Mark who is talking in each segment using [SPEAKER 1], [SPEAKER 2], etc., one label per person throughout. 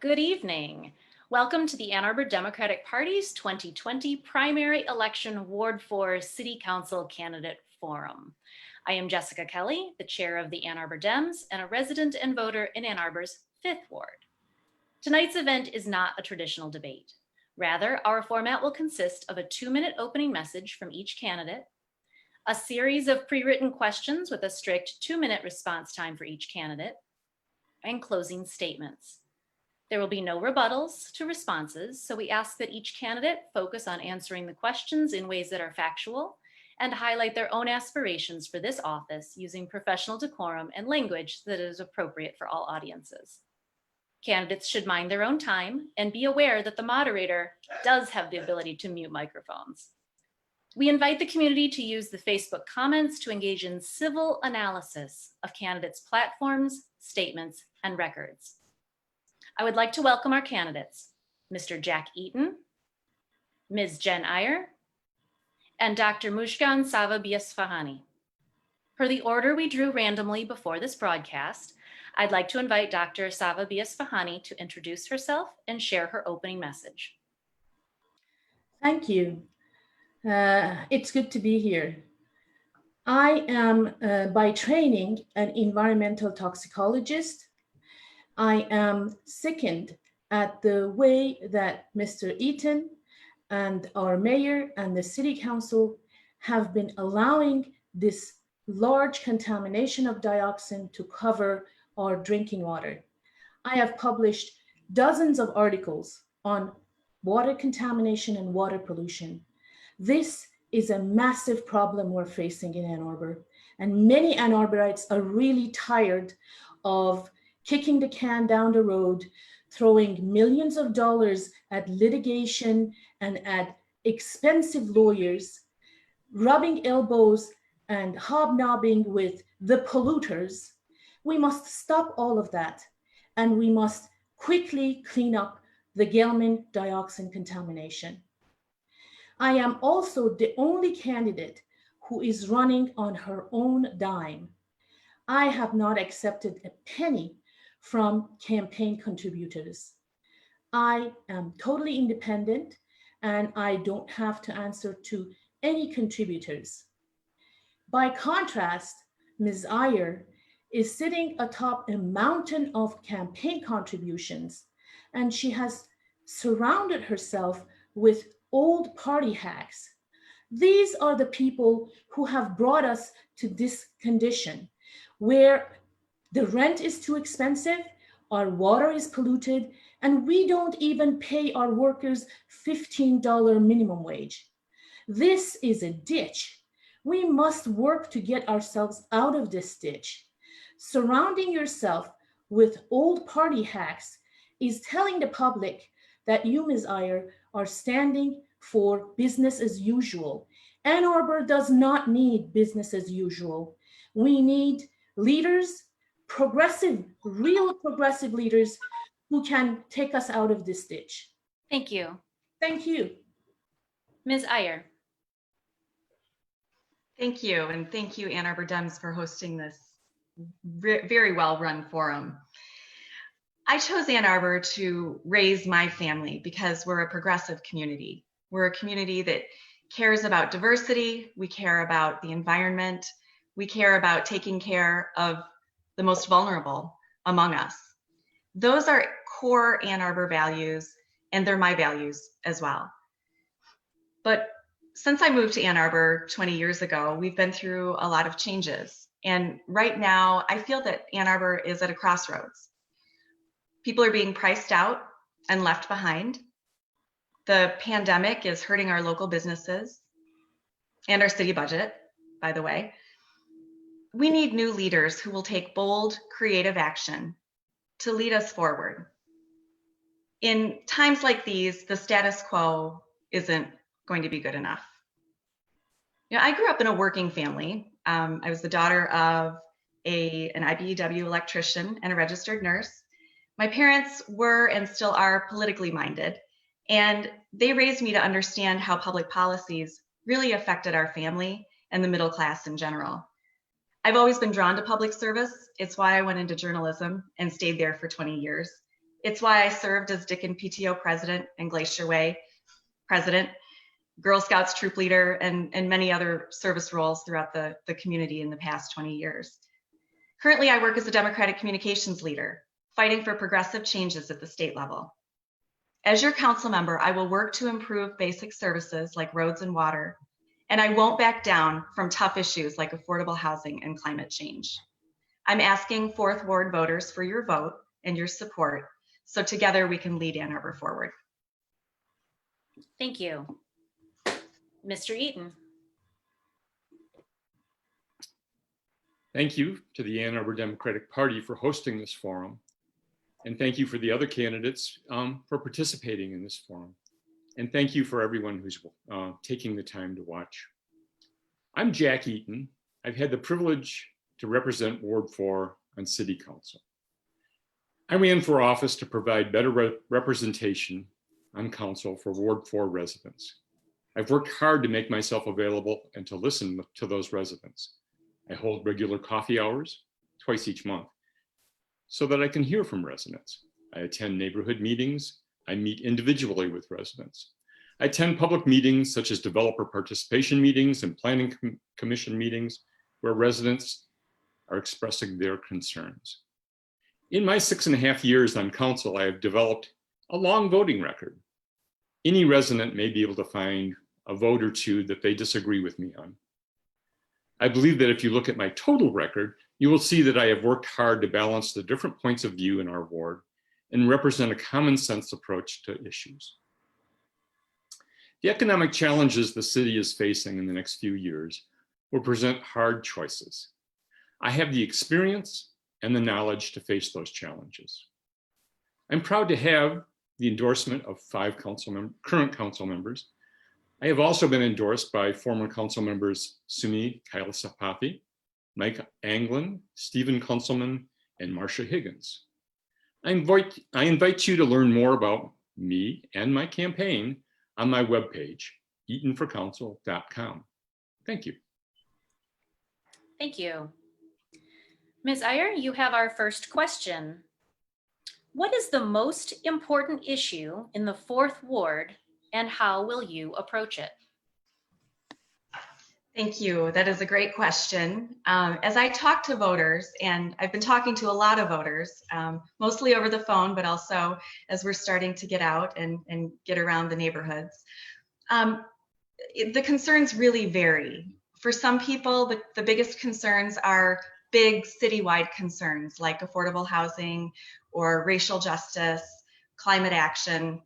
[SPEAKER 1] Good evening. Welcome to the Ann Arbor Democratic Party's 2020 Primary Election Ward 4 City Council Candidate Forum. I am Jessica Kelly, the chair of the Ann Arbor Dems and a resident and voter in Ann Arbor's 5th Ward. Tonight's event is not a traditional debate. Rather, our format will consist of a 2-minute opening message from each candidate, a series of pre-written questions with a strict 2-minute response time for each candidate, and closing statements. There will be no rebuttals to responses, so we ask that each candidate focus on answering the questions in ways that are factual and highlight their own aspirations for this office using professional decorum and language that is appropriate for all audiences. Candidates should mind their own time and be aware that the moderator does have the ability to mute microphones. We invite the community to use the Facebook comments to engage in civil analysis of candidates' platforms, statements, and records. I would like to welcome our candidates, Mr. Jack Eaton, Ms. Jen Iyer, and Dr. Mushkan Sava-Biasfahani. Per the order we drew randomly before this broadcast, I'd like to invite Dr. Sava-Biasfahani to introduce herself and share her opening message.
[SPEAKER 2] Thank you. It's good to be here. I am by training an environmental toxicologist. I am sickened at the way that Mr. Eaton and our mayor and the city council have been allowing this large contamination of dioxin to cover our drinking water. I have published dozens of articles on water contamination and water pollution. This is a massive problem we're facing in Ann Arbor, and many Ann Arborites are really tired of kicking the can down the road, throwing millions of dollars at litigation and at expensive lawyers, rubbing elbows and hobnobbing with the polluters. We must stop all of that, and we must quickly clean up the Gelman dioxin contamination. I am also the only candidate who is running on her own dime. I have not accepted a penny from campaign contributors. I am totally independent and I don't have to answer to any contributors. By contrast, Ms. Iyer is sitting atop a mountain of campaign contributions, and she has surrounded herself with old party hacks. These are the people who have brought us to this condition where the rent is too expensive, our water is polluted, and we don't even pay our workers $15 minimum wage. This is a ditch. We must work to get ourselves out of this ditch. Surrounding yourself with old party hacks is telling the public that you, Ms. Iyer, are standing for business as usual. Ann Arbor does not need business as usual. We need leaders, real progressive leaders who can take us out of this ditch.
[SPEAKER 1] Thank you.
[SPEAKER 2] Thank you.
[SPEAKER 1] Ms. Iyer.
[SPEAKER 3] Thank you, and thank you, Ann Arbor Dems, for hosting this very well-run forum. I chose Ann Arbor to raise my family because we're a progressive community. We're a community that cares about diversity, we care about the environment, we care about taking care of the most vulnerable among us. Those are core Ann Arbor values, and they're my values as well. But since I moved to Ann Arbor 20 years ago, we've been through a lot of changes. And right now, I feel that Ann Arbor is at a crossroads. People are being priced out and left behind. The pandemic is hurting our local businesses and our city budget, by the way. We need new leaders who will take bold, creative action to lead us forward. In times like these, the status quo isn't going to be good enough. You know, I grew up in a working family. I was the daughter of an IBEW electrician and a registered nurse. My parents were and still are politically minded, and they raised me to understand how public policies really affected our family and the middle class in general. I've always been drawn to public service. It's why I went into journalism and stayed there for 20 years. It's why I served as Dickin PTO president and Glacier Way president, Girl Scouts troop leader, and many other service roles throughout the community in the past 20 years. Currently, I work as a Democratic communications leader, fighting for progressive changes at the state level. As your council member, I will work to improve basic services like roads and water, and I won't back down from tough issues like affordable housing and climate change. I'm asking 4th Ward voters for your vote and your support, so together we can lead Ann Arbor forward.
[SPEAKER 1] Thank you. Mr. Eaton.
[SPEAKER 4] Thank you to the Ann Arbor Democratic Party for hosting this forum. And thank you for the other candidates for participating in this forum. And thank you for everyone who's taking the time to watch. I'm Jack Eaton. I've had the privilege to represent Ward 4 on City Council. I ran for office to provide better representation on council for Ward 4 residents. I've worked hard to make myself available and to listen to those residents. I hold regular coffee hours twice each month so that I can hear from residents. I attend neighborhood meetings. I meet individually with residents. I attend public meetings such as developer participation meetings and planning commission meetings where residents are expressing their concerns. In my 6.5 years on council, I have developed a long voting record. Any resident may be able to find a vote or two that they disagree with me on. I believe that if you look at my total record, you will see that I have worked hard to balance the different points of view in our ward and represent a common sense approach to issues. The economic challenges the city is facing in the next few years will present hard choices. I have the experience and the knowledge to face those challenges. I'm proud to have the endorsement of 5 current council members. I have also been endorsed by former council members Sumi Kailasapathy, Mike Anglin, Stephen Kunselman, and Marcia Higgins. I invite you to learn more about me and my campaign on my webpage, eatonforcouncil.com. Thank you.
[SPEAKER 1] Thank you. Ms. Iyer, you have our first question. What is the most important issue in the 4th Ward and how will you approach it?
[SPEAKER 3] Thank you. That is a great question. As I talk to voters, and I've been talking to a lot of voters, mostly over the phone, but also as we're starting to get out and get around the neighborhoods, the concerns really vary. For some people, the biggest concerns are big citywide concerns like affordable housing or racial justice, climate action.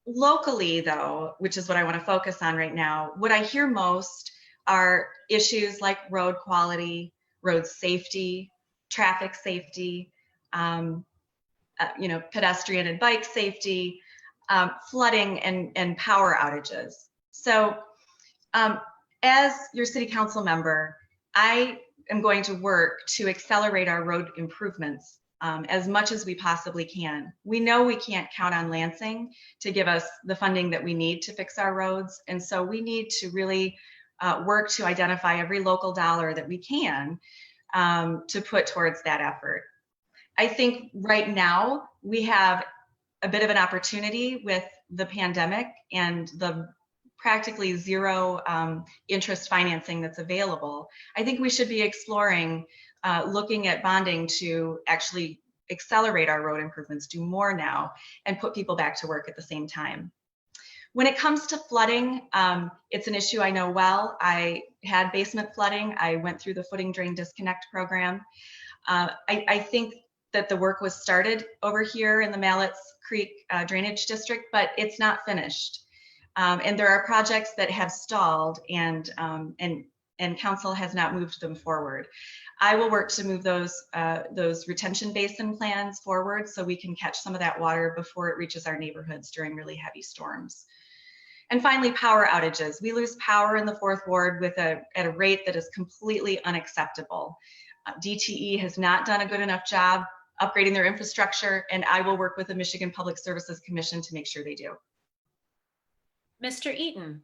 [SPEAKER 3] Locally, though, which is what I want to focus on right now, what I hear most are issues like road quality, road safety, traffic safety, pedestrian and bike safety, flooding and power outages. So as your city council member, I am going to work to accelerate our road improvements as much as we possibly can. We know we can't count on Lansing to give us the funding that we need to fix our roads. And so we need to really work to identify every local dollar that we can to put towards that effort. I think right now we have a bit of an opportunity with the pandemic and the practically zero interest financing that's available. I think we should be exploring looking at bonding to actually accelerate our road improvements, do more now, and put people back to work at the same time. When it comes to flooding, it's an issue I know well. I had basement flooding. I went through the footing drain disconnect program. I think that the work was started over here in the Mallets Creek Drainage District, but it's not finished. And there are projects that have stalled and council has not moved them forward. I will work to move those retention basin plans forward so we can catch some of that water before it reaches our neighborhoods during really heavy storms. And finally, power outages. We lose power in the 4th Ward at a rate that is completely unacceptable. DTE has not done a good enough job upgrading their infrastructure, and I will work with the Michigan Public Services Commission to make sure they do.
[SPEAKER 1] Mr. Eaton,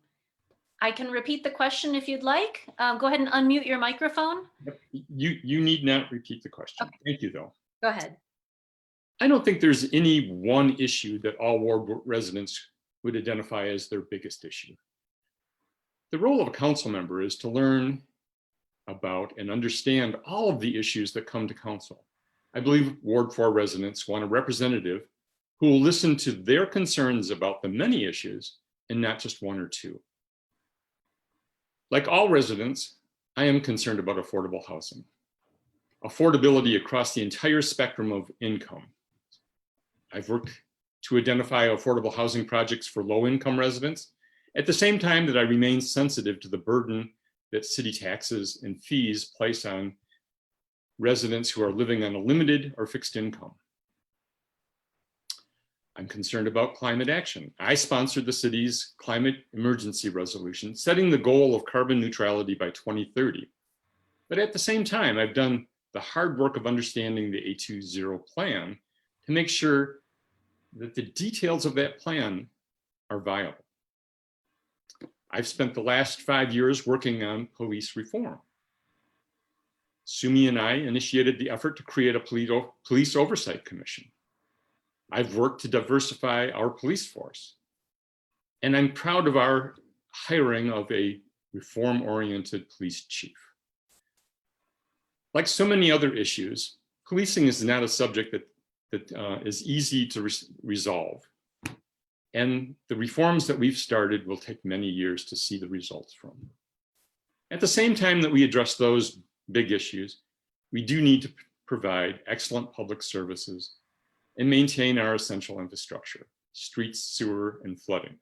[SPEAKER 1] I can repeat the question if you'd like. Go ahead and unmute your microphone.
[SPEAKER 4] You need not repeat the question.
[SPEAKER 1] Okay.
[SPEAKER 4] Thank you, though.
[SPEAKER 1] Go ahead.
[SPEAKER 4] I don't think there's any one issue that all ward residents would identify as their biggest issue. The role of a council member is to learn about and understand all of the issues that come to council. I believe Ward 4 residents want a representative who will listen to their concerns about the many issues and not just one or two. Like all residents, I am concerned about affordable housing, affordability across the entire spectrum of income. I've worked to identify affordable housing projects for low-income residents at the same time that I remain sensitive to the burden that city taxes and fees place on residents who are living on a limited or fixed income. I'm concerned about climate action. I sponsored the city's climate emergency resolution, setting the goal of carbon neutrality by 2030. But at the same time, I've done the hard work of understanding the A20 plan to make sure that the details of that plan are viable. I've spent the last 5 years working on police reform. Sumi and I initiated the effort to create a police oversight commission. I've worked to diversify our police force. And I'm proud of our hiring of a reform-oriented police chief. Like so many other issues, policing is not a subject that is easy to resolve. And the reforms that we've started will take many years to see the results from. At the same time that we address those big issues, we do need to provide excellent public services and maintain our essential infrastructure, streets, sewer, and flooding.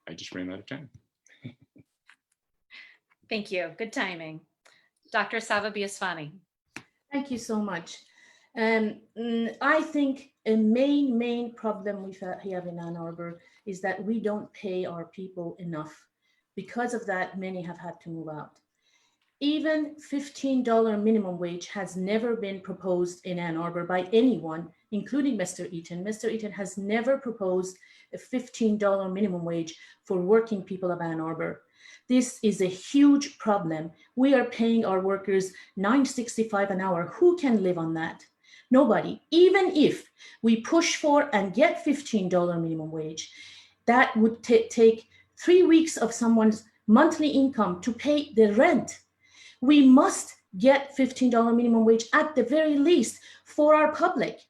[SPEAKER 4] I just ran out of time.
[SPEAKER 1] Thank you. Good timing. Dr. Sava Biasfani.
[SPEAKER 2] Thank you so much. I think a main problem we have in Ann Arbor is that we don't pay our people enough. Because of that, many have had to move out. Even $15 minimum wage has never been proposed in Ann Arbor by anyone, including Mr. Eaton. Mr. Eaton has never proposed a $15 minimum wage for working people of Ann Arbor. This is a huge problem. We are paying our workers $9.65 an hour. Who can live on that? Nobody. Even if we push for and get $15 minimum wage, that would take 3 weeks of someone's monthly income to pay the rent. We must get $15 minimum wage at the very least for our public.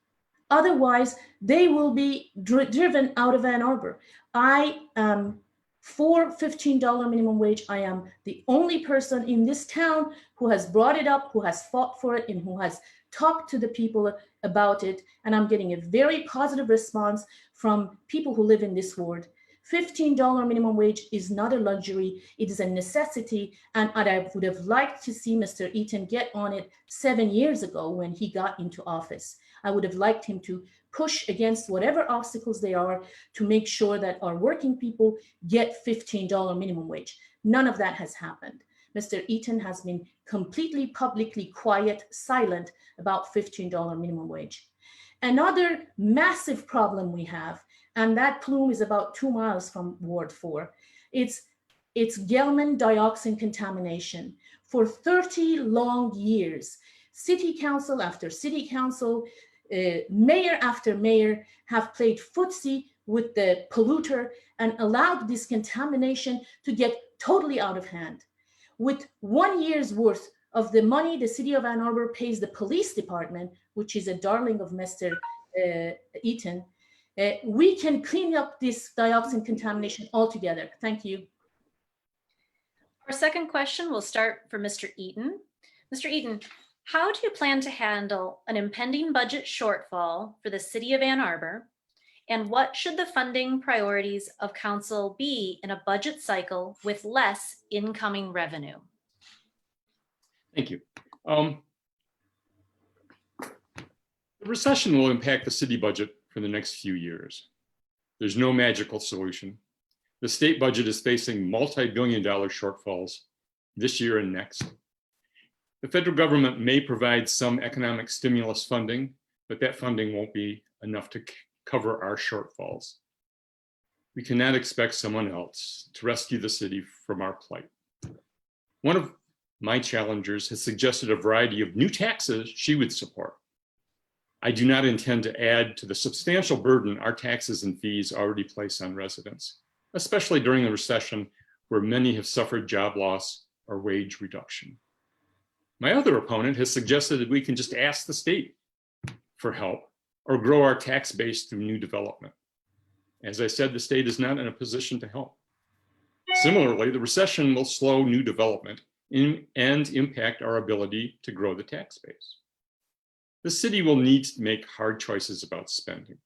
[SPEAKER 2] Otherwise, they will be driven out of Ann Arbor. I am for $15 minimum wage. I am the only person in this town who has brought it up, who has fought for it, and who has talked to the people about it. And I'm getting a very positive response from people who live in this ward. $15 minimum wage is not a luxury, it is a necessity. And I would have liked to see Mr. Eaton get on it 7 years ago when he got into office. I would have liked him to push against whatever obstacles they are to make sure that our working people get $15 minimum wage. None of that has happened. Mr. Eaton has been completely publicly quiet, silent about $15 minimum wage. Another massive problem we have, and that plume is about 2 miles from Ward 4. It's Gelman dioxin contamination. For 30 long years, city council after city council, mayor after mayor have played footsie with the polluter and allowed this contamination to get totally out of hand. With 1 year's worth of the money the city of Ann Arbor pays the police department, which is a darling of Mr. Eaton, we can clean up this dioxin contamination altogether. Thank you.
[SPEAKER 1] Our second question will start for Mr. Eaton. Mr. Eaton, how do you plan to handle an impending budget shortfall for the city of Ann Arbor? And what should the funding priorities of council be in a budget cycle with less incoming revenue?
[SPEAKER 4] Thank you. The recession will impact the city budget for the next few years. There's no magical solution. The state budget is facing multi-billion-dollar shortfalls this year and next. The federal government may provide some economic stimulus funding, but that funding won't be enough to cover our shortfalls. We cannot expect someone else to rescue the city from our plight. One of my challengers has suggested a variety of new taxes she would support. I do not intend to add to the substantial burden our taxes and fees already place on residents, especially during a recession where many have suffered job loss or wage reduction. My other opponent has suggested that we can just ask the state for help or grow our tax base through new development. As I said, the state is not in a position to help. Similarly, the recession will slow new development and impact our ability to grow the tax base. The city will need to make hard choices about spending.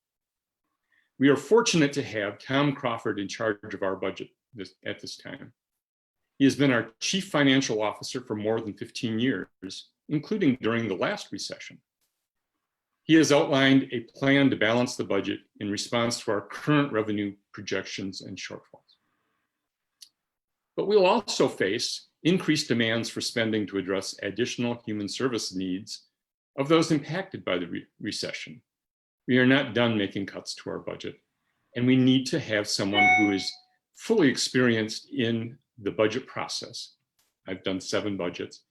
[SPEAKER 4] We are fortunate to have Tom Crawford in charge of our budget at this time. He has been our chief financial officer for more than 15 years, including during the last recession. He has outlined a plan to balance the budget in response to our current revenue projections and shortfalls. But we'll also face increased demands for spending to address additional human service needs of those impacted by the recession. We are not done making cuts to our budget, and we need to have someone who is fully experienced in the budget process. I've done 7 budgets,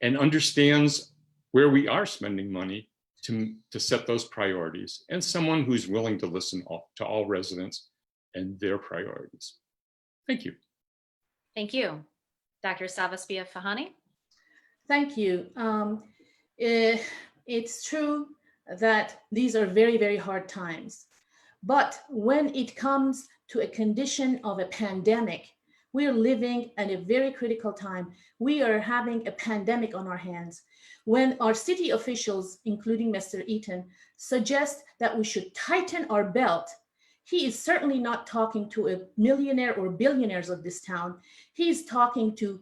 [SPEAKER 4] and understands where we are spending money to set those priorities, and someone who's willing to listen to all residents and their priorities. Thank you.
[SPEAKER 1] Thank you. Dr. Savasbia Fahani.
[SPEAKER 2] Thank you. It's true that these are very, very hard times. But when it comes to a condition of a pandemic, we are living at a very critical time. We are having a pandemic on our hands. When our city officials, including Mr. Eaton, suggest that we should tighten our belt, he is certainly not talking to a millionaire or billionaires of this town. He's talking to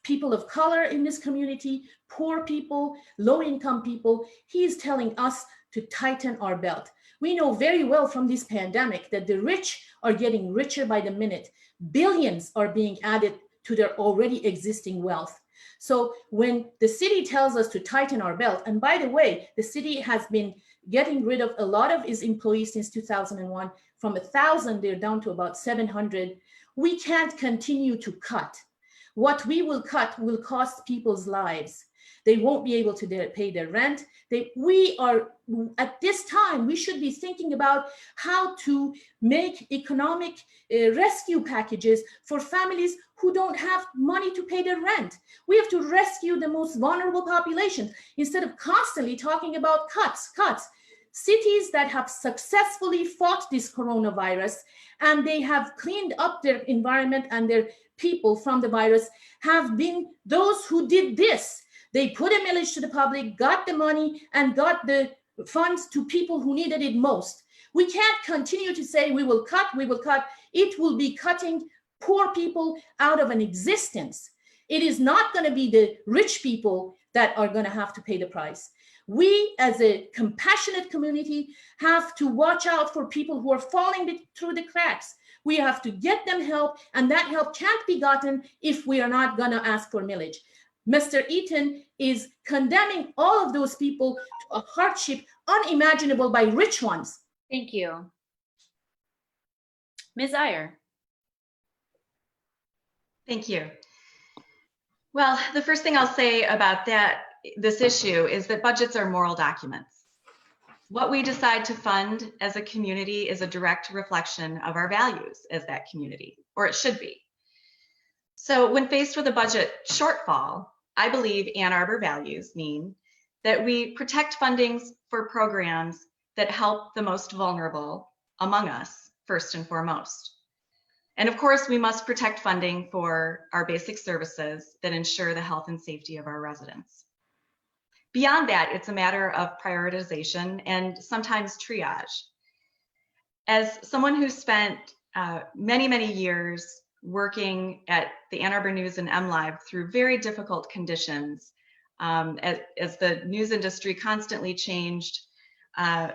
[SPEAKER 2] people of color in this community, poor people, low-income people. He's telling us to tighten our belt. We know very well from this pandemic that the rich are getting richer by the minute. Billions are being added to their already existing wealth. So when the city tells us to tighten our belt, and by the way, the city has been getting rid of a lot of its employees since 2001. From 1,000, they're down to about 700. We can't continue to cut. What we will cut will cost people's lives. They won't be able to pay their rent. At this time, we should be thinking about how to make economic rescue packages for families who don't have money to pay their rent. We have to rescue the most vulnerable populations instead of constantly talking about cuts. Cities that have successfully fought this coronavirus and they have cleaned up their environment and their people from the virus have been those who did this. They put a millage to the public, got the money, and got the funds to people who needed it most. We can't continue to say we will cut. It will be cutting poor people out of an existence. It is not going to be the rich people that are going to have to pay the price. We, as a compassionate community, have to watch out for people who are falling through the cracks. We have to get them help, and that help can't be gotten if we are not going to ask for millage. Mr. Eaton is condemning all of those people to a hardship unimaginable by rich ones.
[SPEAKER 1] Thank you. Ms. Iyer.
[SPEAKER 3] Thank you. Well, the first thing I'll say about this issue is that budgets are moral documents. What we decide to fund as a community is a direct reflection of our values as that community, or it should be. So when faced with a budget shortfall, I believe Ann Arbor values mean that we protect fundings for programs that help the most vulnerable among us, first and foremost. And of course, we must protect funding for our basic services that ensure the health and safety of our residents. Beyond that, it's a matter of prioritization and sometimes triage. As someone who spent many, many years working at the Ann Arbor News and MLive through very difficult conditions, as the news industry constantly changed, I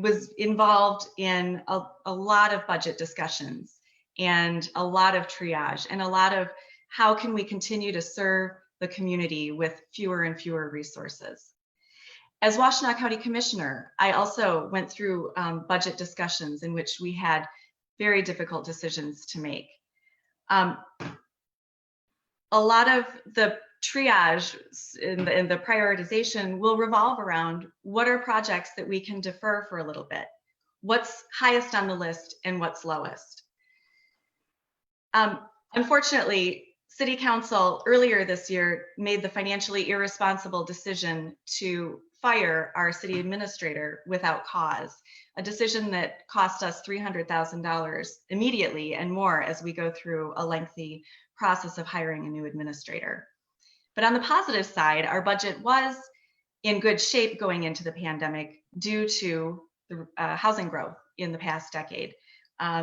[SPEAKER 3] was involved in a lot of budget discussions and a lot of triage and a lot of how can we continue to serve the community with fewer and fewer resources. As Washtenaw County Commissioner, I also went through budget discussions in which we had very difficult decisions to make. A lot of the triage in the prioritization will revolve around what are projects that we can defer for a little bit, what's highest on the list and what's lowest. Unfortunately, City Council earlier this year made the financially irresponsible decision to fire our city administrator without cause, a decision that cost us $300,000 immediately and more as we go through a lengthy process of hiring a new administrator. But on the positive side, our budget was in good shape going into the pandemic due to the housing growth in the past decade.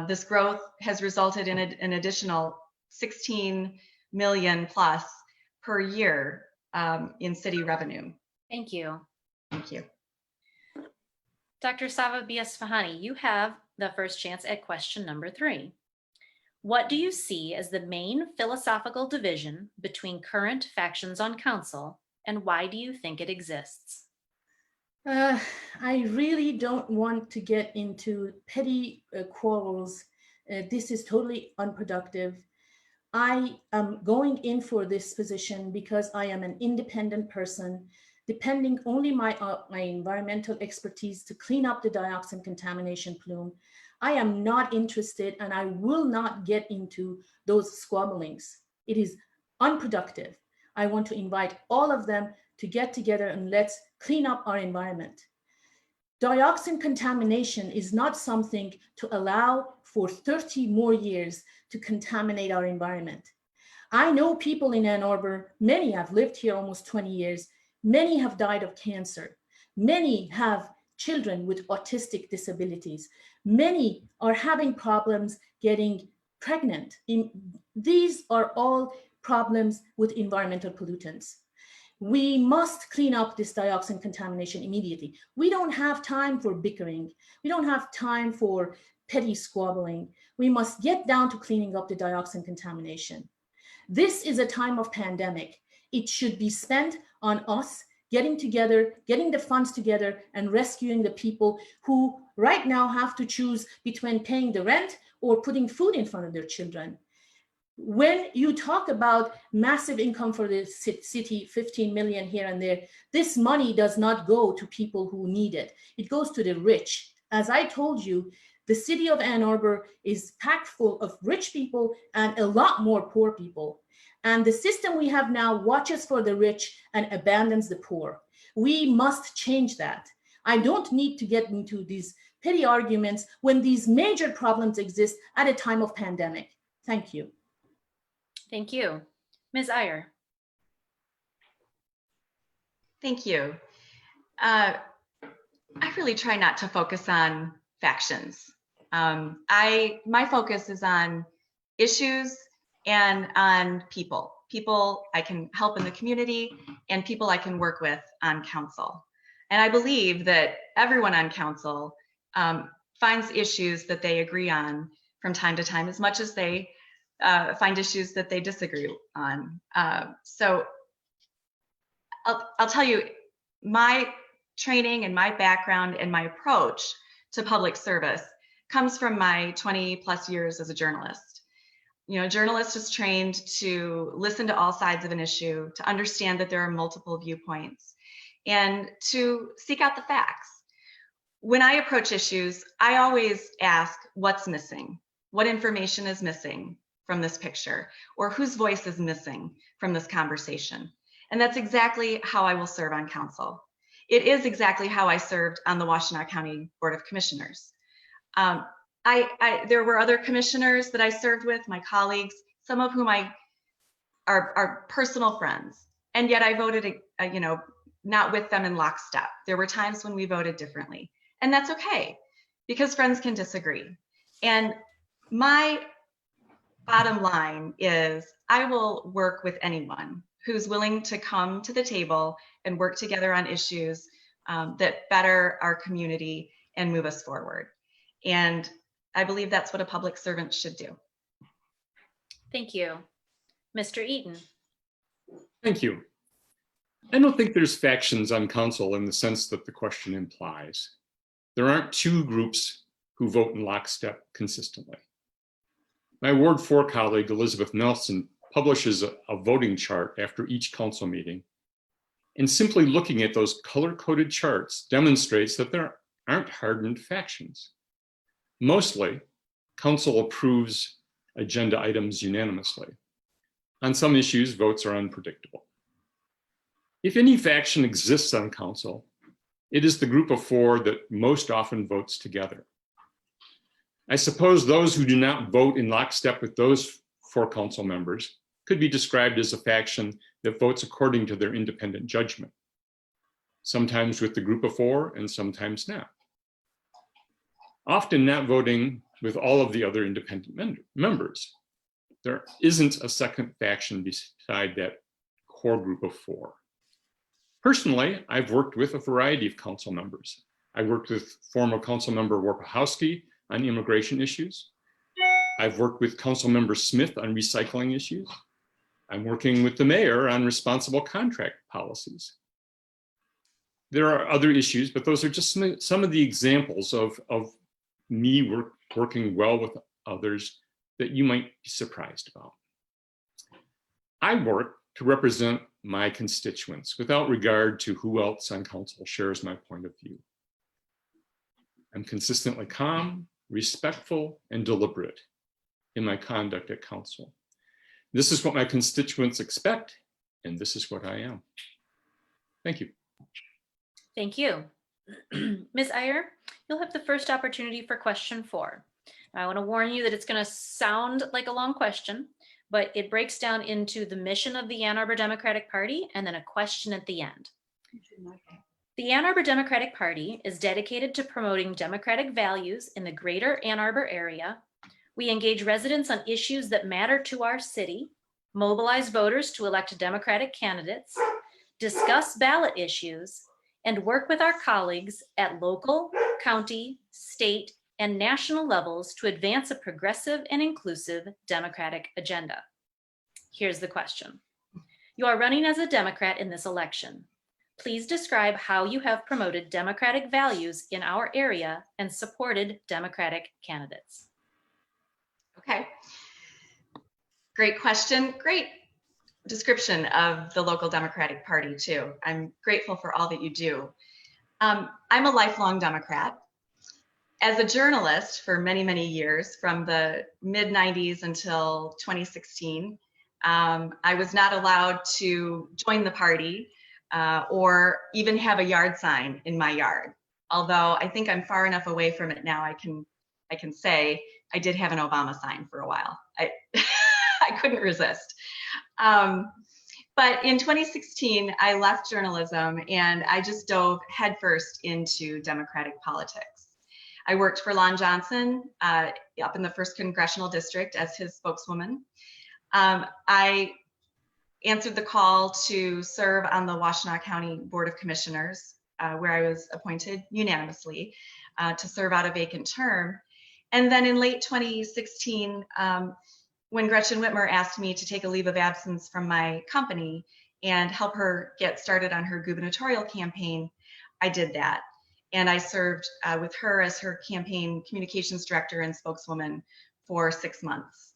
[SPEAKER 3] This growth has resulted in an additional 16 million plus per year in city revenue.
[SPEAKER 1] Thank you.
[SPEAKER 3] Thank you.
[SPEAKER 1] Dr. Sava Biasfahani, you have the first chance at question number 3. What do you see as the main philosophical division between current factions on council, and why do you think it exists?
[SPEAKER 2] I really don't want to get into petty quarrels. This is totally unproductive. I am going in for this position because I am an independent person, depending only my environmental expertise to clean up the dioxin contamination plume. I am not interested, and I will not get into those squabblings. It is unproductive. I want to invite all of them to get together and let's clean up our environment. Dioxin contamination is not something to allow for 30 more years to contaminate our environment. I know people in Ann Arbor, many have lived here almost 20 years, many have died of cancer, many have children with autistic disabilities, many are having problems getting pregnant. These are all problems with environmental pollutants. We must clean up this dioxin contamination immediately. We don't have time for bickering. We don't have time for petty squabbling. We must get down to cleaning up the dioxin contamination. This is a time of pandemic. It should be spent on us getting together, getting the funds together, and rescuing the people who right now have to choose between paying the rent or putting food in front of their children. When you talk about massive income for the city, 15 million here and there, this money does not go to people who need it. It goes to the rich. As I told you, the city of Ann Arbor is packed full of rich people and a lot more poor people. And the system we have now watches for the rich and abandons the poor. We must change that. I don't need to get into these petty arguments when these major problems exist at a time of pandemic. Thank you.
[SPEAKER 1] Thank you. Ms. Iyer.
[SPEAKER 3] Thank you. I really try not to focus on factions. My focus is on issues and on people I can help in the community and people I can work with on council. And I believe that everyone on council finds issues that they agree on from time to time, as much as they find issues that they disagree on. So I'll tell you, my training and my background and my approach to public service comes from my 20 plus years as a journalist. You know, a journalist is trained to listen to all sides of an issue, to understand that there are multiple viewpoints, and to seek out the facts. When I approach issues, I always ask what's missing, what information is missing from this picture, or whose voice is missing from this conversation. And that's exactly how I will serve on council. It is exactly how I served on the Washtenaw County Board of Commissioners. There were other commissioners that I served with, my colleagues, some of whom are personal friends, and yet I voted, not with them in lockstep. There were times when we voted differently, and that's okay, because friends can disagree. And my bottom line is I will work with anyone who's willing to come to the table and work together on issues that better our community and move us forward. And I believe that's what a public servant should do.
[SPEAKER 1] Thank you. Mr. Eaton.
[SPEAKER 4] Thank you. I don't think there's factions on council in the sense that the question implies. There aren't two groups who vote in lockstep consistently. My Ward 4 colleague, Elizabeth Nelson, publishes a voting chart after each council meeting. And simply looking at those color-coded charts demonstrates that there aren't hardened factions. Mostly, council approves agenda items unanimously. On some issues, votes are unpredictable. If any faction exists on council, it is the group of four that most often votes together. I suppose those who do not vote in lockstep with those four council members could be described as a faction that votes according to their independent judgment, sometimes with the group of four and sometimes not. Often not voting with all of the other independent members. There isn't a second faction beside that core group of four. Personally, I've worked with a variety of council members. I worked with former council member Warpahowski on immigration issues. I've worked with council member Smith on recycling issues. I'm working with the mayor on responsible contract policies. There are other issues, but those are just some of the examples of me working well with others that you might be surprised about. I work to represent my constituents without regard to who else on council shares my point of view. I'm consistently calm, respectful, and deliberate in my conduct at council. This is what my constituents expect, and this is what I am. Thank you.
[SPEAKER 1] Thank you. Ms. Iyer, you'll have the first opportunity for question 4. Now, I want to warn you that it's going to sound like a long question, but it breaks down into the mission of the Ann Arbor Democratic Party and then a question at the end. The Ann Arbor Democratic Party is dedicated to promoting democratic values in the greater Ann Arbor area. We engage residents on issues that matter to our city, mobilize voters to elect Democratic candidates, discuss ballot issues, and work with our colleagues at local, county, state, and national levels to advance a progressive and inclusive Democratic agenda. Here's the question. You are running as a Democrat in this election. Please describe how you have promoted democratic values in our area and supported Democratic candidates.
[SPEAKER 3] Okay. Great question. Great description of the local Democratic Party too. I'm grateful for all that you do. I'm a lifelong Democrat. As a journalist for many, many years, from the mid-90s until 2016, I was not allowed to join the party or even have a yard sign in my yard. Although I think I'm far enough away from it now, I can say I did have an Obama sign for a while. I couldn't resist. But in 2016, I left journalism and I just dove headfirst into Democratic politics. I worked for Lon Johnson up in the 1st Congressional District as his spokeswoman. I answered the call to serve on the Washtenaw County Board of Commissioners, where I was appointed unanimously to serve out a vacant term. And then in late 2016, when Gretchen Whitmer asked me to take a leave of absence from my company and help her get started on her gubernatorial campaign, I did that. And I served with her as her campaign communications director and spokeswoman for 6 months.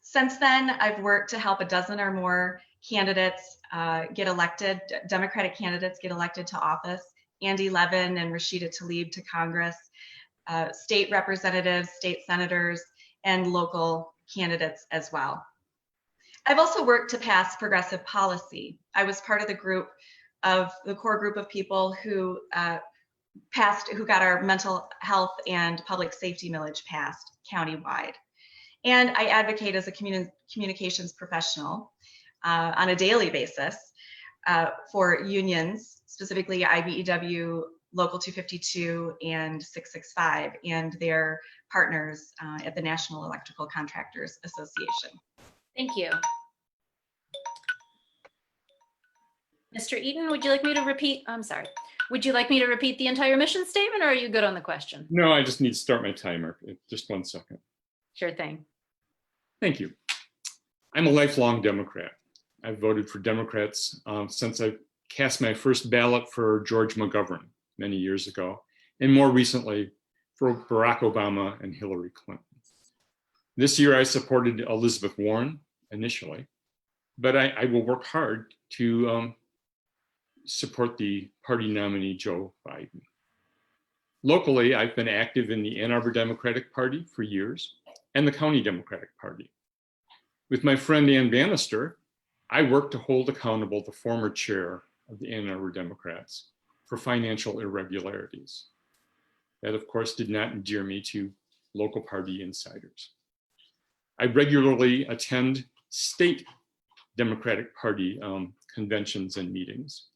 [SPEAKER 3] Since then, I've worked to help a dozen or more candidates get elected, Democratic candidates get elected to office, Andy Levin and Rashida Tlaib to Congress, state representatives, state senators, and local candidates as well. I've also worked to pass progressive policy. I was part of the core group of people who got our mental health and public safety millage passed countywide. And I advocate as a communications professional on a daily basis for unions, specifically IBEW, Local 252 and 665, and their partners at the National Electrical Contractors Association.
[SPEAKER 1] Thank you. Mr. Eaton, would you like me to repeat? I'm sorry. Would you like me to repeat the entire mission statement, or are you good on the question?
[SPEAKER 4] No, I just need to start my timer. Just 1 second.
[SPEAKER 1] Sure thing.
[SPEAKER 4] Thank you. I'm a lifelong Democrat. I've voted for Democrats since I cast my first ballot for George McGovern many years ago, and more recently for Barack Obama and Hillary Clinton. This year I supported Elizabeth Warren initially, but I will work hard to support the party nominee, Joe Biden. Locally, I've been active in the Ann Arbor Democratic Party for years and the County Democratic Party. With my friend Ann Bannister, I work to hold accountable the former chair of the Ann Arbor Democrats for financial irregularities. That, of course, did not endear me to local party insiders. I regularly attend state Democratic Party conventions and meetings.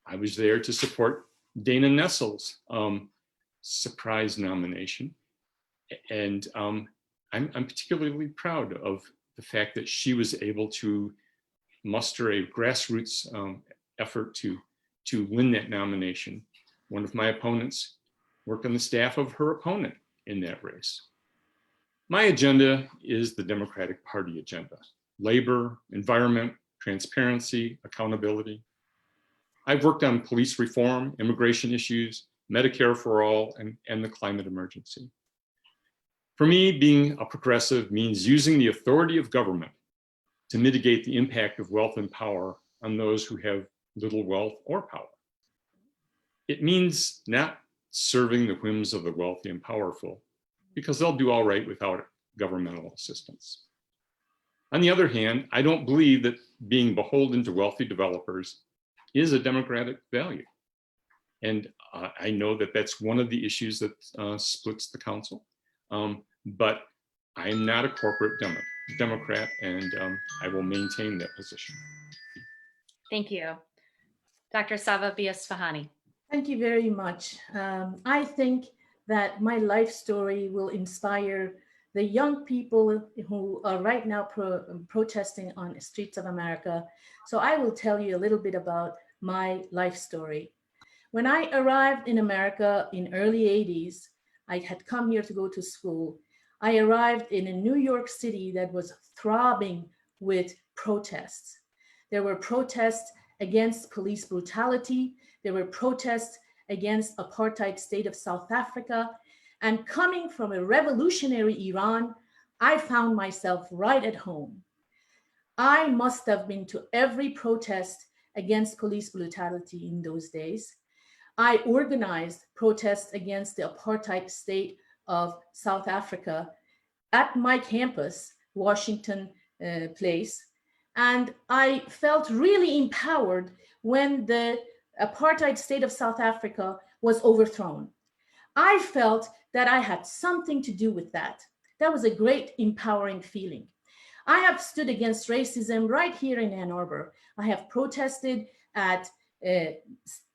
[SPEAKER 4] I was there to support Dana Nessel's surprise nomination. And I'm particularly proud of the fact that she was able to muster a grassroots effort to win that nomination. One of my opponents worked on the staff of her opponent in that race. My agenda is the Democratic Party agenda: labor, environment, transparency, accountability. I've worked on police reform, immigration issues, Medicare for all, and the climate emergency. For me, being a progressive means using the authority of government to mitigate the impact of wealth and power on those who have little wealth or power. It means not serving the whims of the wealthy and powerful, because they'll do all right without governmental assistance. On the other hand, I don't believe that being beholden to wealthy developers is a democratic value. And I know that that's one of the issues that splits the council. But I'm not a corporate Democrat, and I will maintain that position.
[SPEAKER 1] Thank you. Dr. Sava Biasfahani.
[SPEAKER 2] Thank you very much. I think that my life story will inspire the young people who are right now protesting on the streets of America. So I will tell you a little bit about my life story. When I arrived in America in early 80s, I had come here to go to school. I arrived in a New York City that was throbbing with protests. There were protests against police brutality. There were protests against apartheid state of South Africa. And coming from a revolutionary Iran, I found myself right at home. I must have been to every protest against police brutality in those days. I organized protests against the apartheid state of South Africa at my campus, Washington Place. And I felt really empowered when the apartheid state of South Africa was overthrown. I felt that I had something to do with that. That was a great empowering feeling. I have stood against racism right here in Ann Arbor. I have protested at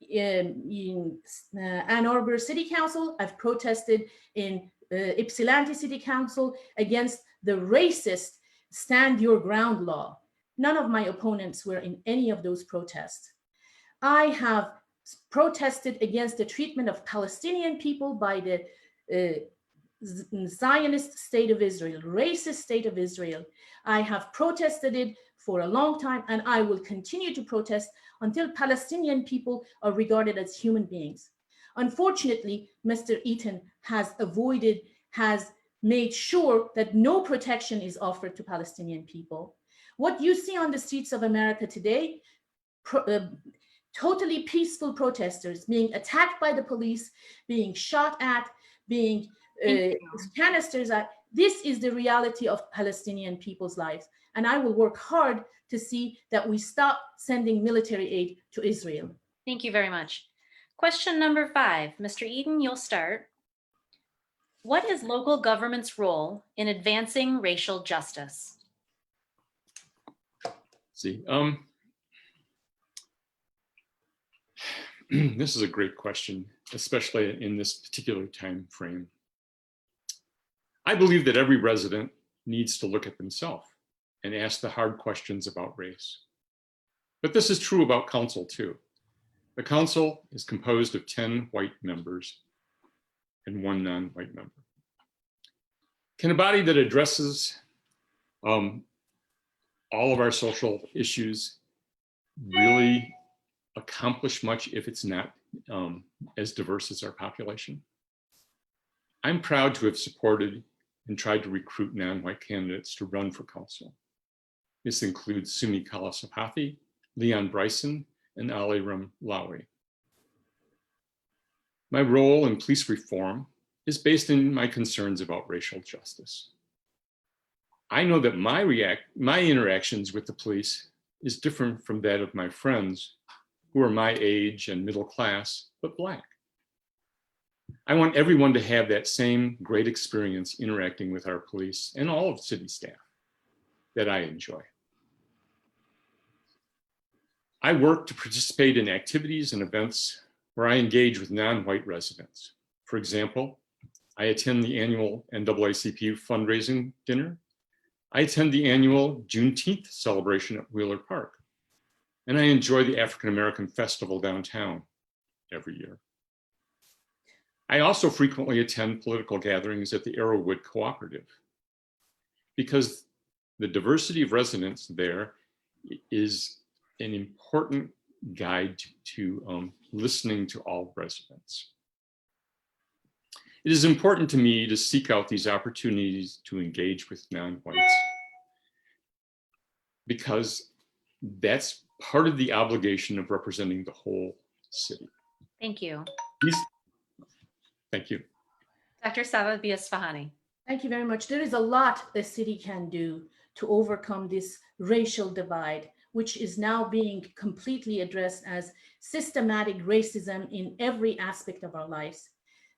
[SPEAKER 2] in Ann Arbor City Council. I've protested in Ypsilanti City Council against the racist Stand Your Ground law. None of my opponents were in any of those protests. I have protested against the treatment of Palestinian people by the Zionist state of Israel, racist state of Israel. I have protested it for a long time, and I will continue to protest until Palestinian people are regarded as human beings. Unfortunately, Mr. Eaton has made sure that no protection is offered to Palestinian people. What you see on the streets of America today, totally peaceful protesters being attacked by the police, being shot at, being canisters at. This is the reality of Palestinian people's lives. And I will work hard to see that we stop sending military aid to Israel.
[SPEAKER 1] Thank you very much. Question number 5, Mr. Eden, you'll start. What is local government's role in advancing racial justice?
[SPEAKER 4] See, this is a great question, especially in this particular time frame. I believe that every resident needs to look at themselves and ask the hard questions about race. But this is true about council too. The council is composed of 10 white members and 1 non-white member. Can a body that addresses all of our social issues really accomplish much if it's not as diverse as our population? I'm proud to have supported and tried to recruit non-white candidates to run for council. This includes Sumi Kalasapathy, Leon Bryson, and Aliram Lowry. My role in police reform is based in my concerns about racial justice. I know that my interactions with the police is different from that of my friends who are my age and middle class, but Black. I want everyone to have that same great experience interacting with our police and all of city staff that I enjoy. I work to participate in activities and events where I engage with non-white residents. For example, I attend the annual NAACP fundraising dinner. I attend the annual Juneteenth celebration at Wheeler Park. And I enjoy the African American Festival downtown every year. I also frequently attend political gatherings at the Arrowwood Cooperative because the diversity of residents there is an important guide to listening to all residents. It is important to me to seek out these opportunities to engage with non-whites because that's part of the obligation of representing the whole city.
[SPEAKER 1] Thank you.
[SPEAKER 4] Thank you.
[SPEAKER 1] Dr. Sava Biasfahani.
[SPEAKER 2] Thank you very much. There is a lot the city can do to overcome this racial divide, which is now being completely addressed as systematic racism in every aspect of our lives.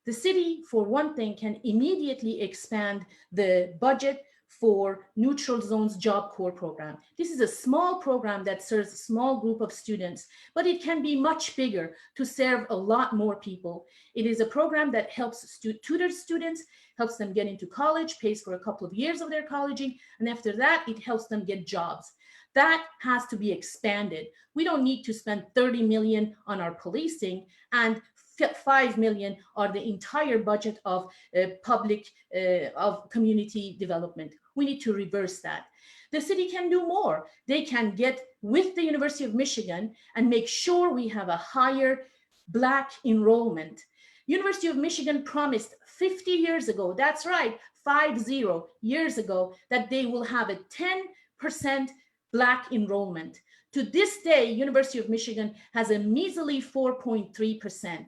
[SPEAKER 2] The city, for one thing, can immediately expand the budget for Neutral Zones Job Corps program. This is a small program that serves a small group of students, but it can be much bigger to serve a lot more people. It is a program that helps tutor students, helps them get into college, pays for a couple of years of their colleging, and after that, it helps them get jobs. That has to be expanded. We don't need to spend 30 million on our policing and 5 million on the entire budget of of community development. We need to reverse that. The city can do more. They can get with the University of Michigan and make sure we have a higher Black enrollment. University of Michigan promised 50 years ago, that's right, 50 years ago, that they will have a 10% Black enrollment. To this day, University of Michigan has a measly 4.3%.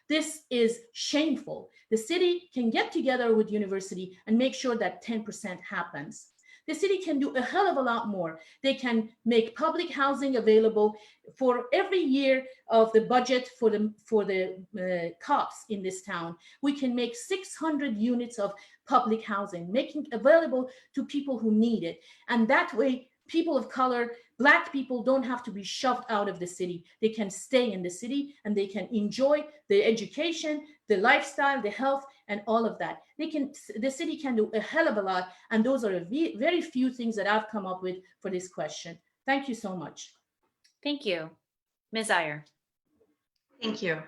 [SPEAKER 2] This is shameful. The city can get together with university and make sure that 10% happens. The city can do a hell of a lot more. They can make public housing available for every year of the budget for the cops in this town. We can make 600 units of public housing, making available to people who need it. And that way, people of color, Black people don't have to be shoved out of the city. They can stay in the city and they can enjoy the education, the lifestyle, the health, and all of that. The city can do a hell of a lot. And those are very few things that I've come up with for this question. Thank you so much.
[SPEAKER 1] Thank you. Ms. Iyer.
[SPEAKER 3] Thank you.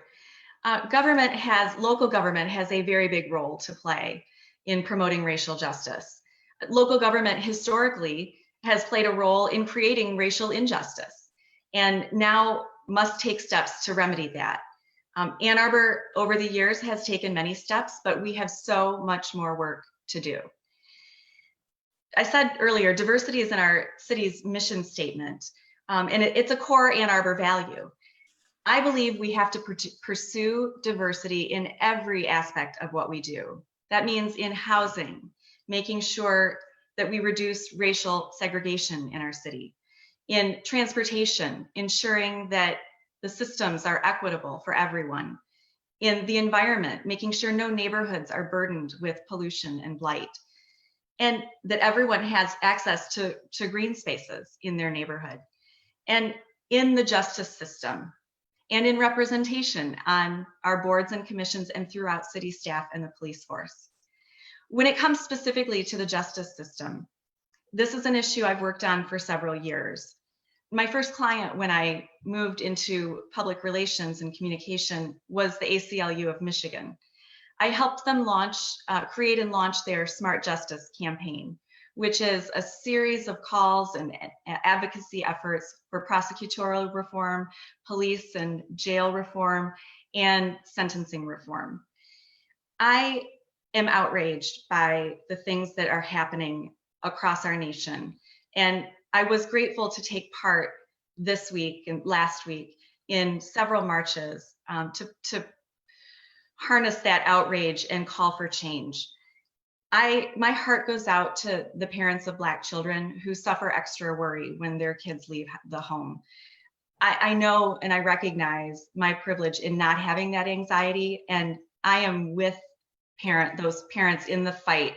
[SPEAKER 3] Local government has a very big role to play in promoting racial justice. Local government historically has played a role in creating racial injustice and now must take steps to remedy that. Ann Arbor over the years has taken many steps, but we have so much more work to do. I said earlier, diversity is in our city's mission statement, and it's a core Ann Arbor value. I believe we have to pursue diversity in every aspect of what we do. That means in housing, making sure that we reduce racial segregation in our city. In transportation, ensuring that the systems are equitable for everyone. In the environment, making sure no neighborhoods are burdened with pollution and blight. And that everyone has access to green spaces in their neighborhood. And in the justice system, and in representation on our boards and commissions and throughout city staff and the police force. When it comes specifically to the justice system, this is an issue I've worked on for several years. My first client when I moved into public relations and communication was the ACLU of Michigan. I helped them create and launch their Smart Justice campaign, which is a series of calls and advocacy efforts for prosecutorial reform, police and jail reform, and sentencing reform. I am outraged by the things that are happening across our nation. And I was grateful to take part this week and last week in several marches to harness that outrage and call for change. My heart goes out to the parents of Black children who suffer extra worry when their kids leave the home. I know and I recognize my privilege in not having that anxiety, and I am with those parents in the fight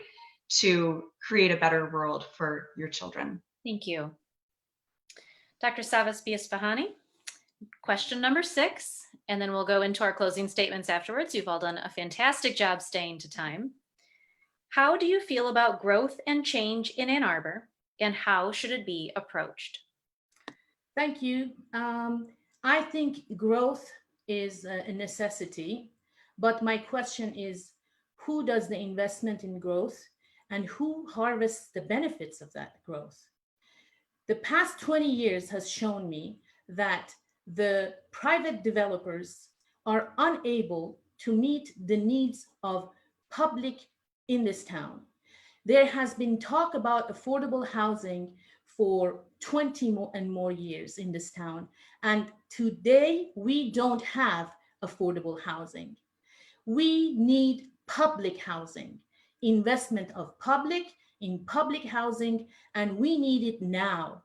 [SPEAKER 3] to create a better world for your children.
[SPEAKER 1] Thank you. Dr. Savas Biasfahani, question number 6, and then we'll go into our closing statements afterwards. You've all done a fantastic job staying to time. How do you feel about growth and change in Ann Arbor, and how should it be approached?
[SPEAKER 2] Thank you. I think growth is a necessity, but my question is, who does the investment in growth and who harvests the benefits of that growth? The past 20 years has shown me that the private developers are unable to meet the needs of public in this town. There has been talk about affordable housing for 20 and more years in this town. And today we don't have affordable housing. We need public housing, investment of public in public housing, and we need it now.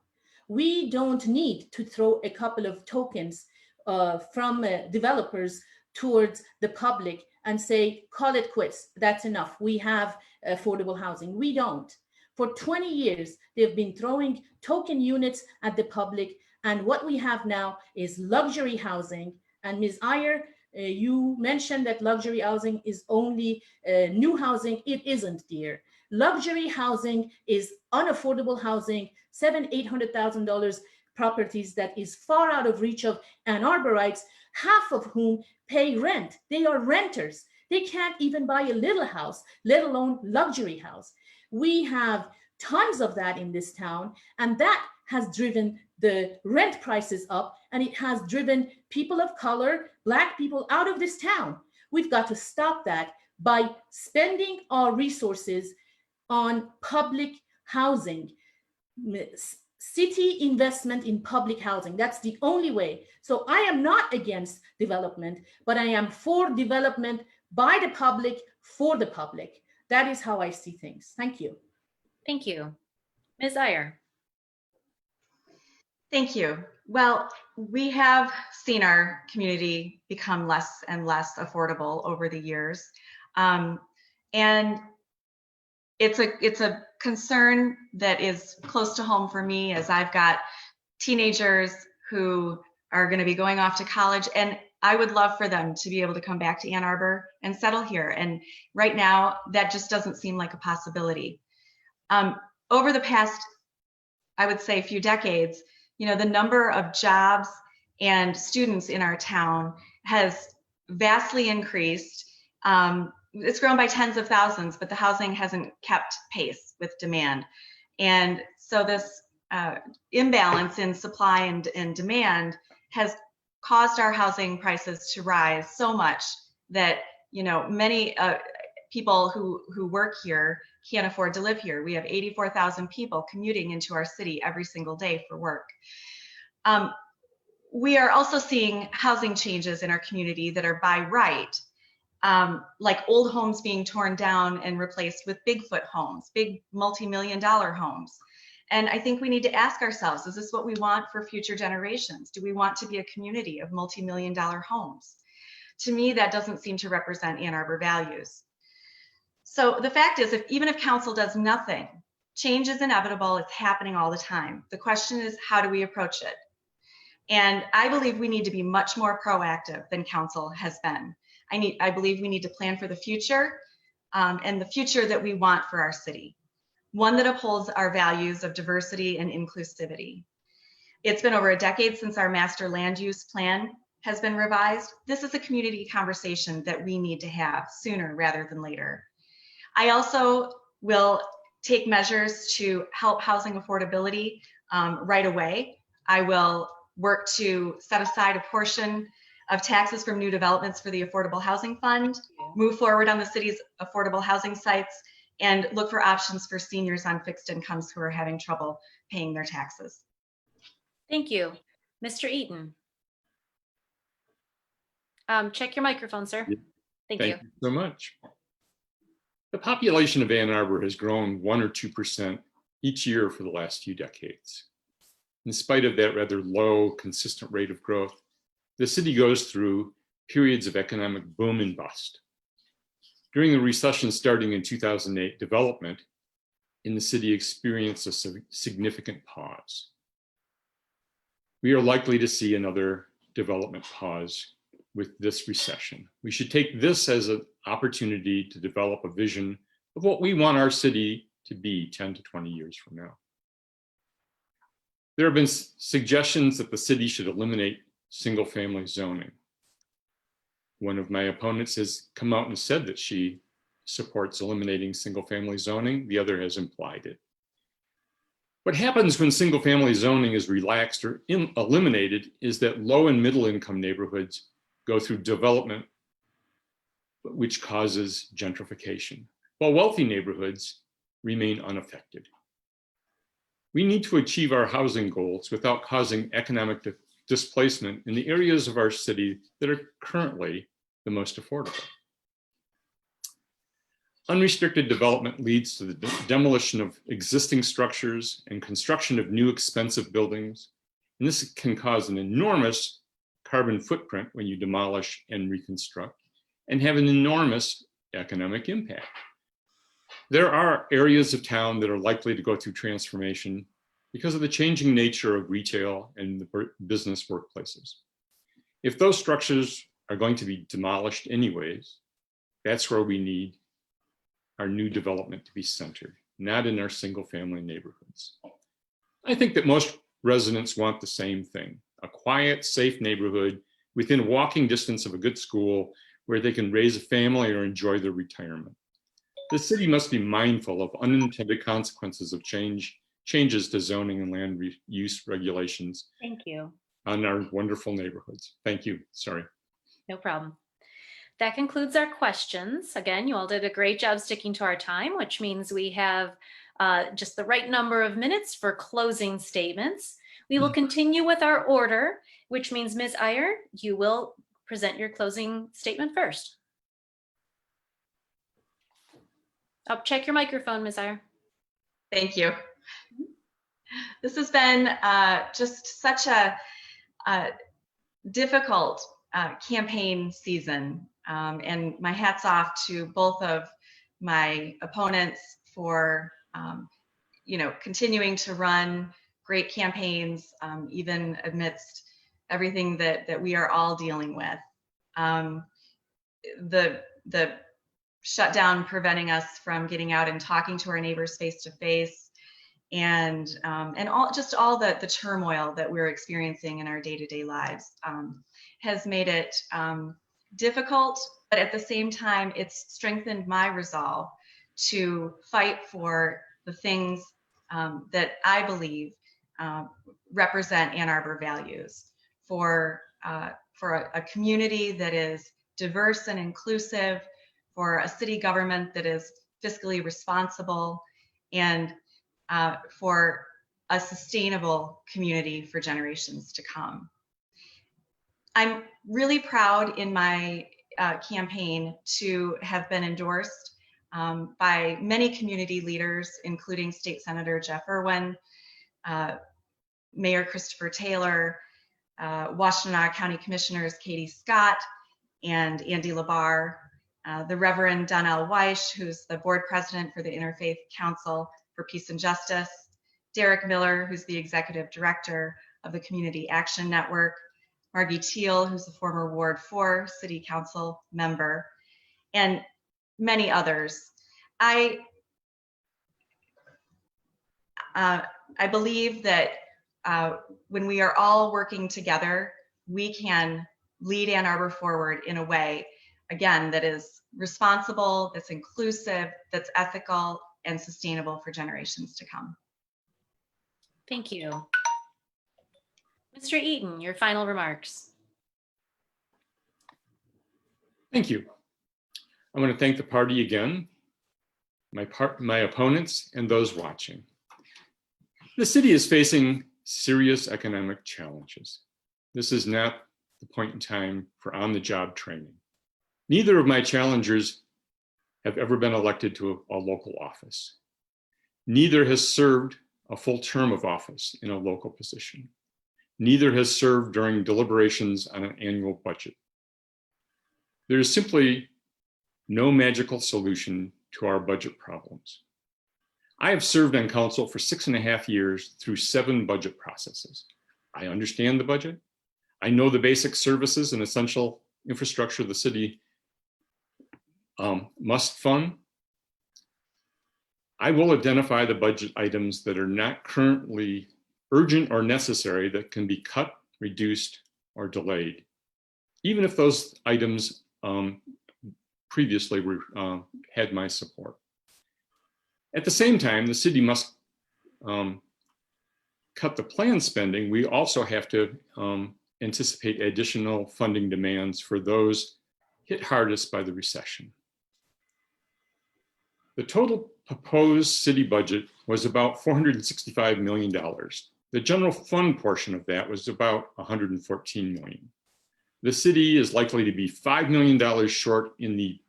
[SPEAKER 2] We don't need to throw a couple of tokens from developers towards the public and say, call it quits, that's enough, we have affordable housing. We don't. For 20 years, they've been throwing token units at the public, and what we have now is luxury housing. And Ms. Iyer, you mentioned that luxury housing is only new housing. It isn't, dear. Luxury housing is unaffordable housing, $700,000-800,000 properties that is far out of reach of Ann Arborites, half of whom pay rent. They are renters. They can't even buy a little house, let alone luxury house. We have tons of that in this town, and that has driven the rent prices up, and it has driven people of color, Black people, out of this town. We've got to stop that by spending our resources on public housing, city investment in public housing. That's the only way. So I am not against development, but I am for development by the public, for the public. That is how I see things. Thank you.
[SPEAKER 1] Thank you. Ms. Iyer.
[SPEAKER 3] Thank you. Well, we have seen our community become less and less affordable over the years. And it's a concern that is close to home for me, as I've got teenagers who are going to be going off to college, and I would love for them to be able to come back to Ann Arbor and settle here. And right now, that just doesn't seem like a possibility. Over the past, I would say, few decades, the number of jobs and students in our town has vastly increased. It's grown by tens of thousands, but the housing hasn't kept pace with demand. And so this imbalance in supply and demand has caused our housing prices to rise so much that many people who work here can't afford to live here. We have 84,000 people commuting into our city every single day for work. We are also seeing housing changes in our community that are by right, like old homes being torn down and replaced with Bigfoot homes, big multi-million-dollar homes. And I think we need to ask ourselves, is this what we want for future generations? Do we want to be a community of multi-million-dollar homes? To me, that doesn't seem to represent Ann Arbor values. So the fact is, even if council does nothing, change is inevitable. It's happening all the time. The question is, how do we approach it? And I believe we need to be much more proactive than council has been. I believe we need to plan for the future, and the future that we want for our city. One that upholds our values of diversity and inclusivity. It's been over a decade since our master land use plan has been revised. This is a community conversation that we need to have sooner rather than later. I also will take measures to help housing affordability right away. I will work to set aside a portion of taxes from new developments for the Affordable Housing Fund, move forward on the city's affordable housing sites, and look for options for seniors on fixed incomes who are having trouble paying their taxes.
[SPEAKER 1] Thank you. Mr. Eaton. Check your microphone, sir. Thank you.
[SPEAKER 4] Thank you so much. The population of Ann Arbor has grown 1 or 2% each year for the last few decades. In spite of that rather low, consistent rate of growth, the city goes through periods of economic boom and bust. During the recession starting in 2008, development in the city experienced a significant pause. We are likely to see another development pause with this recession. We should take this as an opportunity to develop a vision of what we want our city to be 10 to 20 years from now. There have been suggestions that the city should eliminate single-family zoning. One of my opponents has come out and said that she supports eliminating single-family zoning. The other has implied it. What happens when single-family zoning is relaxed or eliminated is that low and middle-income neighborhoods go through development, which causes gentrification, while wealthy neighborhoods remain unaffected. We need to achieve our housing goals without causing economic displacement in the areas of our city that are currently the most affordable. Unrestricted development leads to the demolition of existing structures and construction of new expensive buildings. And this can cause an enormous carbon footprint when you demolish and reconstruct, and have an enormous economic impact. There are areas of town that are likely to go through transformation because of the changing nature of retail and the business workplaces. If those structures are going to be demolished anyways, that's where we need our new development to be centered, not in our single-family neighborhoods. I think that most residents want the same thing: a quiet, safe neighborhood within walking distance of a good school where they can raise a family or enjoy their retirement. The city must be mindful of unintended consequences of changes to zoning and land use regulations.
[SPEAKER 1] Thank you.
[SPEAKER 4] On our wonderful neighborhoods. Thank you. Sorry.
[SPEAKER 1] No problem. That concludes our questions. Again, you all did a great job sticking to our time, which means we have just the right number of minutes for closing statements. We will continue with our order, which means Ms. Iyer, you will present your closing statement first. Check your microphone, Ms. Iyer.
[SPEAKER 3] Thank you. This has been just such a difficult campaign season. And my hat's off to both of my opponents for continuing to run great campaigns, even amidst everything that we are all dealing with. The shutdown preventing us from getting out and talking to our neighbors face to face, and all the turmoil that we're experiencing in our day-to-day lives has made it difficult, but at the same time, it's strengthened my resolve to fight for the things that I believe represent Ann Arbor values, for a community that is diverse and inclusive, for a city government that is fiscally responsible, and for a sustainable community for generations to come. I'm really proud in my campaign to have been endorsed by many community leaders, including State Senator Jeff Irwin, Mayor Christopher Taylor, Washtenaw County Commissioners Katie Scott and Andy Labar, the Reverend Donnell Weish, who's the board president for the Interfaith Council for Peace and Justice, Derek Miller, who's the executive director of the Community Action Network, Margie Teal, who's a former Ward 4 City Council member, and many others. I believe that when we are all working together, we can lead Ann Arbor forward in a way, again, that is responsible, that's inclusive, that's ethical, and sustainable for generations to come.
[SPEAKER 1] Thank you. Mr. Eaton, your final remarks.
[SPEAKER 4] Thank you. I want to thank the party again my opponents, and those watching. The city is facing serious economic challenges. This is not the point in time for on-the-job training. Neither of my challengers have ever been elected to a local office. Neither has served a full term of office in a local position. Neither has served during deliberations on an annual budget. There is simply no magical solution to our budget problems. I have served on council for 6.5 years through 7 budget processes. I understand the budget. I know the basic services and essential infrastructure the city must fund. I will identify the budget items that are not currently urgent or necessary that can be cut, reduced, or delayed, even if those items previously had my support. At the same time, the city must cut the planned spending. We also have to anticipate additional funding demands for those hit hardest by the recession. The total proposed city budget was about $465 million. The general fund portion of that was about $114 million. The city is likely to be $5 million short in the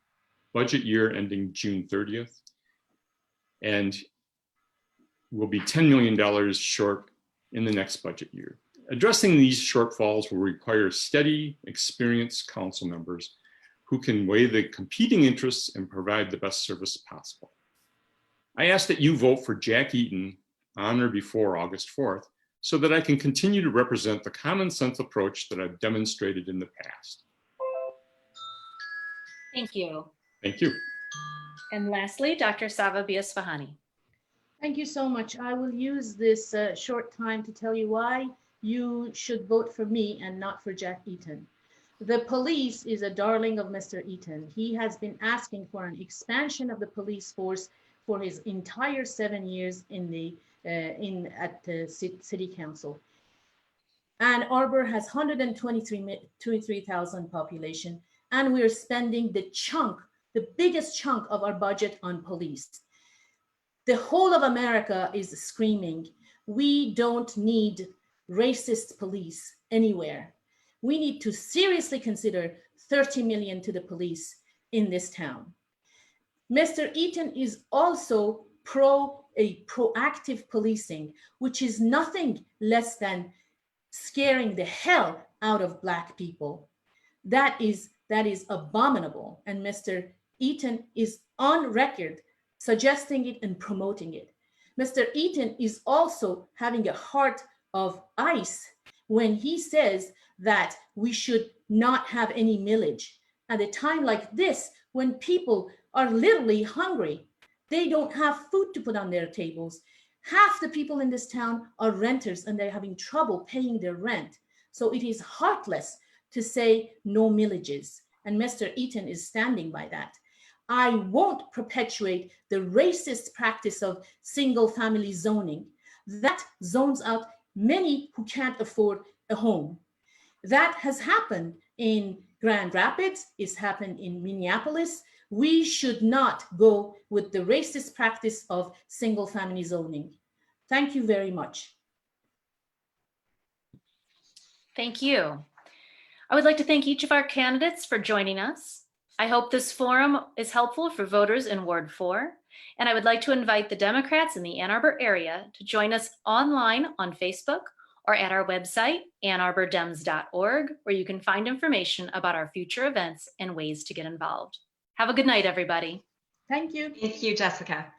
[SPEAKER 4] budget year ending June 30th, and will be $10 million short in the next budget year. Addressing these shortfalls will require steady, experienced council members who can weigh the competing interests and provide the best service possible. I ask that you vote for Jack Eaton on or before August 4th so that I can continue to represent the common sense approach that I've demonstrated in the past.
[SPEAKER 1] Thank you.
[SPEAKER 4] Thank you.
[SPEAKER 1] And lastly, Dr. Sava Biasfahani.
[SPEAKER 2] Thank you so much. I will use this short time to tell you why you should vote for me and not for Jack Eaton. The police is a darling of Mr. Eaton. He has been asking for an expansion of the police force for his entire 7 years at the city council. Ann Arbor has 123,000 population, and we're spending the biggest chunk of our budget on police. The whole of America is screaming, we don't need racist police anywhere. We need to seriously consider 30 million to the police in this town. Mr. Eaton is also proactive policing, which is nothing less than scaring the hell out of Black people. That is abominable. And Mr. Eaton is on record suggesting it and promoting it. Mr. Eaton is also having a heart of ice when he says that we should not have any millage. At a time like this, when people are literally hungry, they don't have food to put on their tables. Half the people in this town are renters and they're having trouble paying their rent. So it is heartless to say no millages. And Mr. Eaton is standing by that. I won't perpetuate the racist practice of single family zoning. That zones out many who can't afford a home. That has happened in Grand Rapids, it's happened in Minneapolis. We should not go with the racist practice of single family zoning. Thank you very much.
[SPEAKER 1] Thank you. I would like to thank each of our candidates for joining us. I hope this forum is helpful for voters in Ward 4, and I would like to invite the Democrats in the Ann Arbor area to join us online on Facebook or at our website, annarbordems.org, where you can find information about our future events and ways to get involved. Have a good night, everybody.
[SPEAKER 2] Thank you.
[SPEAKER 3] Thank you, Jessica.